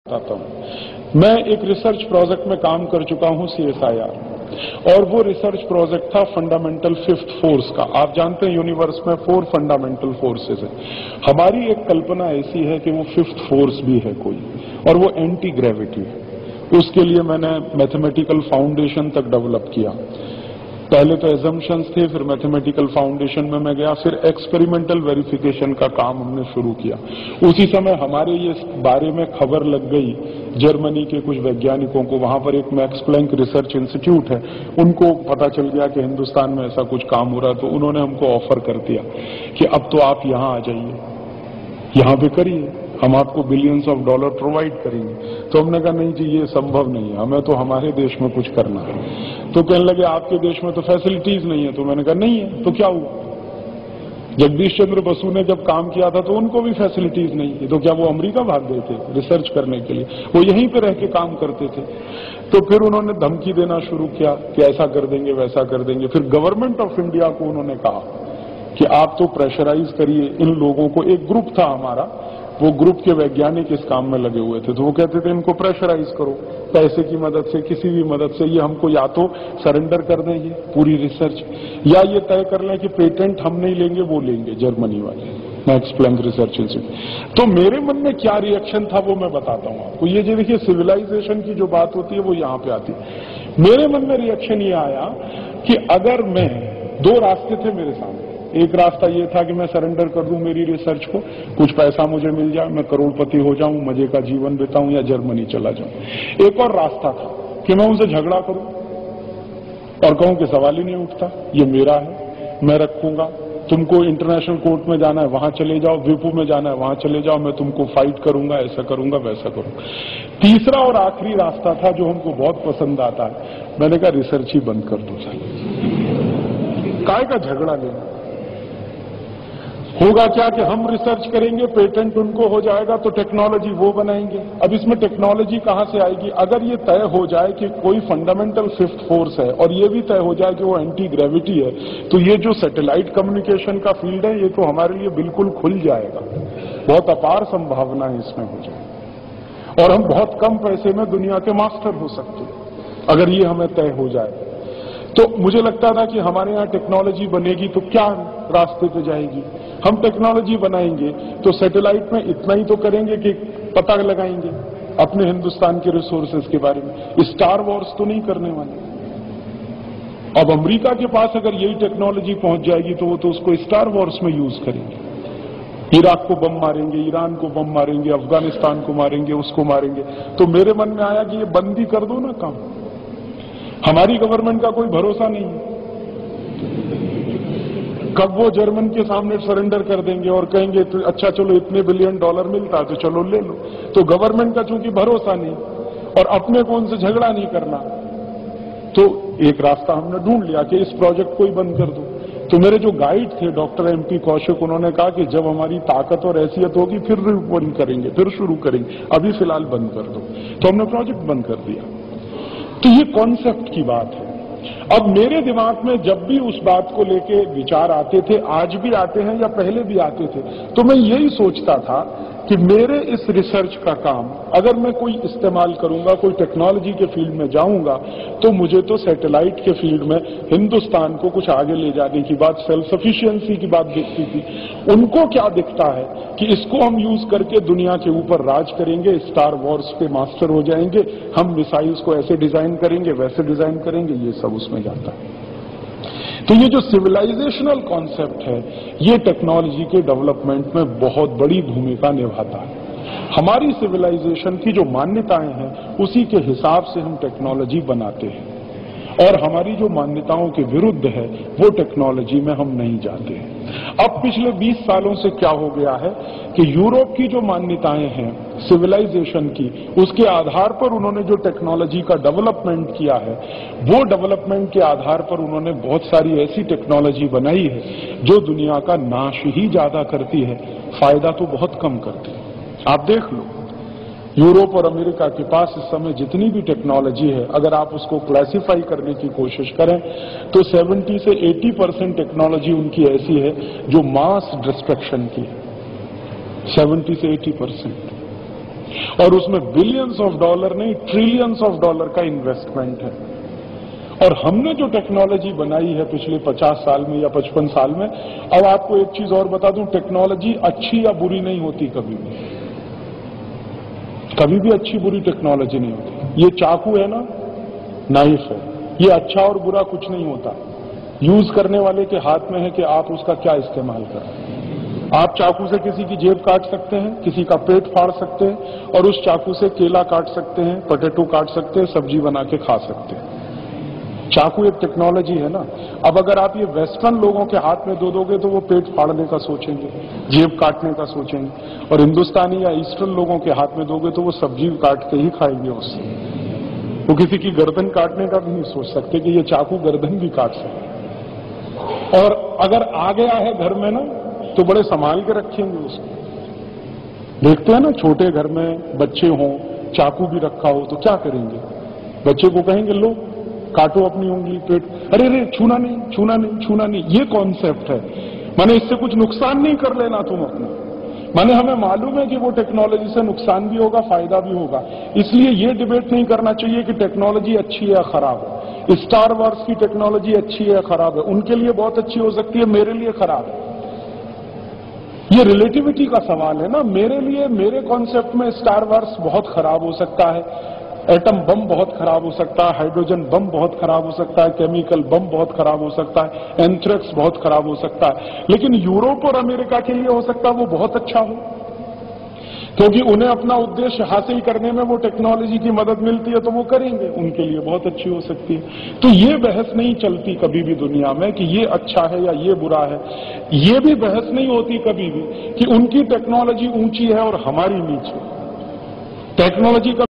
बताता हूं। मैं एक रिसर्च प्रोजेक्ट में काम कर चुका हूं CSIR, और वो रिसर्च प्रोजेक्ट था फंडामेंटल फिफ्थ फोर्स का। आप जानते हैं यूनिवर्स में 4 फंडामेंटल फोर्सेस है। हमारी एक कल्पना ऐसी है कि वो फिफ्थ फोर्स भी है कोई, और वो एंटी ग्रेविटी है। उसके लिए मैंने मैथमेटिकल फाउंडेशन तक डेवलप किया। पहले तो एजम्पशंस थे, फिर मैथमेटिकल फाउंडेशन में मैं गया, फिर एक्सपेरिमेंटल वेरिफिकेशन का काम हमने शुरू किया। उसी समय हमारे ये बारे में खबर लग गई जर्मनी के कुछ वैज्ञानिकों को। वहां पर एक मैक्स प्लैंक रिसर्च इंस्टीट्यूट है, उनको पता चल गया कि हिंदुस्तान में ऐसा कुछ काम हो रहा है, तो उन्होंने हमको ऑफर कर दिया कि अब तो आप यहां आ जाइए, यहां पे करिए, हम आपको बिलियंस ऑफ डॉलर प्रोवाइड करेंगे। तो हमने कहा नहीं जी, ये संभव नहीं है, हमें तो हमारे देश में कुछ करना है। तो कहने लगे आपके देश में तो फैसिलिटीज नहीं है। तो मैंने कहा नहीं है तो क्या हुआ? जगदीश चंद्र बसु ने जब काम किया था तो उनको भी फैसिलिटीज नहीं थी, तो क्या वो अमेरिका भाग गए थे रिसर्च करने के लिए? वो यहीं पे रह के काम करते थे। तो फिर उन्होंने धमकी देना शुरू किया कि ऐसा कर देंगे, वैसा कर देंगे। फिर गवर्नमेंट ऑफ इंडिया को उन्होंने कहा कि आप तो प्रेशराइज करिए इन लोगों को। एक ग्रुप था हमारा, वो ग्रुप के वैज्ञानिक इस काम में लगे हुए थे, तो वो कहते थे इनको प्रेशराइज करो पैसे की मदद से, किसी भी मदद से। ये हमको या तो सरेंडर कर दें ये पूरी रिसर्च, या ये तय कर लें कि पेटेंट हम नहीं लेंगे, वो लेंगे जर्मनी वाले, मैक्स प्लैंक रिसर्च इंस्टीट्यूट। तो मेरे मन में क्या रिएक्शन था वो मैं बताता हूं आपको। ये जो देखिए सिविलाइजेशन की जो बात होती है वो यहां पे आती है। मेरे मन में रिएक्शन ये आया कि अगर मैं, 2 रास्ते थे मेरे सामने। एक रास्ता ये था कि मैं सरेंडर कर दूं मेरी रिसर्च को, कुछ पैसा मुझे मिल जाए, मैं करोड़पति हो जाऊं, मजे का जीवन बिताऊं, या जर्मनी चला जाऊं। एक और रास्ता था कि मैं उनसे झगड़ा करूं और कहूं कि सवाल ही नहीं उठता, ये मेरा है, मैं रखूंगा, तुमको इंटरनेशनल कोर्ट में जाना है वहां चले जाओ, विपू में जाना है वहां चले जाओ, मैं तुमको फाइट करूंगा, ऐसा करूंगा, वैसा करूंगा। तीसरा और आखिरी रास्ता था जो हमको बहुत पसंद आता है, मैंने कहा रिसर्च ही बंद कर दो, काय का झगड़ा लेना। होगा क्या कि हम रिसर्च करेंगे, पेटेंट उनको हो जाएगा, तो टेक्नोलॉजी वो बनाएंगे। अब इसमें टेक्नोलॉजी कहां से आएगी? अगर ये तय हो जाए कि कोई फंडामेंटल फिफ्थ फोर्स है, और ये भी तय हो जाए कि वो एंटी ग्रेविटी है, तो ये जो सैटेलाइट कम्युनिकेशन का फील्ड है, ये तो हमारे लिए बिल्कुल खुल जाएगा। बहुत अपार संभावनाएं इसमें हो जाए, और हम बहुत कम पैसे में दुनिया के मास्टर हो सकते हैं अगर ये हमें तय हो जाए। तो मुझे लगता था कि हमारे यहाँ टेक्नोलॉजी बनेगी तो क्या रास्ते पे जाएगी? हम टेक्नोलॉजी बनाएंगे तो सैटेलाइट में इतना ही तो करेंगे कि पता लगाएंगे अपने हिंदुस्तान के रिसोर्सेज के बारे में। स्टार वॉर्स तो नहीं करने वाले। अब अमेरिका के पास अगर यही टेक्नोलॉजी पहुंच जाएगी तो वो तो उसको स्टार वॉर्स में यूज करेंगे। इराक को बम मारेंगे, ईरान को बम मारेंगे, अफगानिस्तान को मारेंगे, उसको मारेंगे। तो मेरे मन में आया कि ये बंदी कर दो ना काम। हमारी गवर्नमेंट का कोई भरोसा नहीं है, कब वो जर्मन के सामने सरेंडर कर देंगे और कहेंगे तो अच्छा चलो इतने बिलियन डॉलर मिलता है तो चलो ले लो। तो गवर्नमेंट का चूंकि भरोसा नहीं और अपने को उनसे झगड़ा नहीं करना, तो एक रास्ता हमने ढूंढ लिया कि इस प्रोजेक्ट को ही बंद कर दो। तो मेरे जो गाइड थे डॉक्टर MP कौशिक, उन्होंने कहा कि जब हमारी ताकत और हैसियत होगी फिर बंद करेंगे, फिर शुरू करेंगे, अभी फिलहाल बंद कर दो। तो हमने प्रोजेक्ट बंद कर दिया। तो ये कॉन्सेप्ट की बात है। अब मेरे दिमाग में जब भी उस बात को लेके विचार आते थे, आज भी आते हैं या पहले भी आते थे, तो मैं यही सोचता था कि मेरे इस रिसर्च का काम अगर मैं कोई इस्तेमाल करूंगा, कोई टेक्नोलॉजी के फील्ड में जाऊंगा, तो मुझे तो सैटेलाइट के फील्ड में हिंदुस्तान को कुछ आगे ले जाने की बात, सेल्फ सफिशिएंसी की बात दिखती थी। उनको क्या दिखता है कि इसको हम यूज करके दुनिया के ऊपर राज करेंगे, स्टार वॉर्स के मास्टर हो जाएंगे, हम मिसाइल्स को ऐसे डिजाइन करेंगे, वैसे डिजाइन करेंगे, ये सब उसमें जाता है। तो ये जो सिविलाइजेशनल कॉन्सेप्ट है, ये टेक्नोलॉजी के डेवलपमेंट में बहुत बड़ी भूमिका निभाता है। हमारी सिविलाइजेशन की जो मान्यताएं हैं, उसी के हिसाब से हम टेक्नोलॉजी बनाते हैं, और हमारी जो मान्यताओं के विरुद्ध है वो टेक्नोलॉजी में हम नहीं जाते हैं। अब पिछले 20 सालों से क्या हो गया है कि यूरोप की जो मान्यताएं हैं सिविलाइजेशन की, उसके आधार पर उन्होंने जो टेक्नोलॉजी का डेवलपमेंट किया है, वो डेवलपमेंट के आधार पर उन्होंने बहुत सारी ऐसी टेक्नोलॉजी बनाई है जो दुनिया का नाश ही ज्यादा करती है, फायदा तो बहुत कम करती है। आप देख लो, यूरोप और अमेरिका के पास इस समय जितनी भी टेक्नोलॉजी है, अगर आप उसको क्लासिफाई करने की कोशिश करें तो 70 से 80% टेक्नोलॉजी उनकी ऐसी है जो मास डिस्ट्रक्शन की है। 70 से 80%। और उसमें बिलियंस ऑफ डॉलर नहीं, ट्रिलियंस ऑफ डॉलर का इन्वेस्टमेंट है। और हमने जो टेक्नोलॉजी बनाई है पिछले 50 साल में या 55 साल में, अब आपको एक चीज और बता दूं, टेक्नोलॉजी अच्छी या बुरी नहीं होती कभी भी। कभी भी अच्छी बुरी टेक्नोलॉजी नहीं होती। ये चाकू है ना, नाइफ है, ये अच्छा और बुरा कुछ नहीं होता। यूज करने वाले के हाथ में है कि आप उसका क्या इस्तेमाल करें। आप चाकू से किसी की जेब काट सकते हैं, किसी का पेट फाड़ सकते हैं, और उस चाकू से केला काट सकते हैं, पोटैटो काट सकते हैं, सब्जी बना के खा सकते हैं। चाकू एक टेक्नोलॉजी है ना। अब अगर आप ये वेस्टर्न लोगों के हाथ में दे दोगे तो वो पेट फाड़ने का सोचेंगे, जेब काटने का सोचेंगे, और हिंदुस्तानी या ईस्टर्न लोगों के हाथ में दोगे तो वो सब्जी काट के ही खाएंगे उससे। वो किसी की गर्दन काटने का भी नहीं सोच सकते कि ये चाकू गर्दन भी काट सकते। और अगर आ गया है घर में ना, तो बड़े संभाल के रखेंगे उसको। देखते हैं ना, छोटे घर में बच्चे हों, चाकू भी रखा हो तो क्या करेंगे? बच्चे को कहेंगे लो काटो अपनी उंगली, पेट, अरे रे छूना नहीं, छूना नहीं, छूना नहीं। ये कॉन्सेप्ट है। माने इससे कुछ नुकसान नहीं कर लेना तुम अपना। माने हमें मालूम है कि वो टेक्नोलॉजी से नुकसान भी होगा, फायदा भी होगा। इसलिए ये डिबेट नहीं करना चाहिए कि टेक्नोलॉजी अच्छी है या खराब है। स्टार वॉर्स की टेक्नोलॉजी अच्छी है या खराब है, उनके लिए बहुत अच्छी हो सकती है, मेरे लिए खराब है। ये रिलेटिविटी का सवाल है ना। मेरे लिए, मेरे कॉन्सेप्ट में स्टार वॉर्स बहुत खराब हो सकता है, एटम बम बहुत खराब हो सकता है, हाइड्रोजन बम बहुत खराब हो सकता है, केमिकल बम बहुत खराब हो सकता है, एंथ्रेक्स बहुत खराब हो सकता है। लेकिन यूरोप और अमेरिका के लिए हो सकता है वो बहुत अच्छा हो, क्योंकि उन्हें अपना उद्देश्य हासिल करने में वो टेक्नोलॉजी की मदद मिलती है तो वो करेंगे, उनके लिए बहुत अच्छी हो सकती है। तो ये बहस नहीं चलती कभी भी दुनिया में कि ये अच्छा है या ये बुरा है। ये भी बहस नहीं होती कभी भी कि उनकी टेक्नोलॉजी ऊंची है और हमारी नीचे। टेक्नोलॉजी का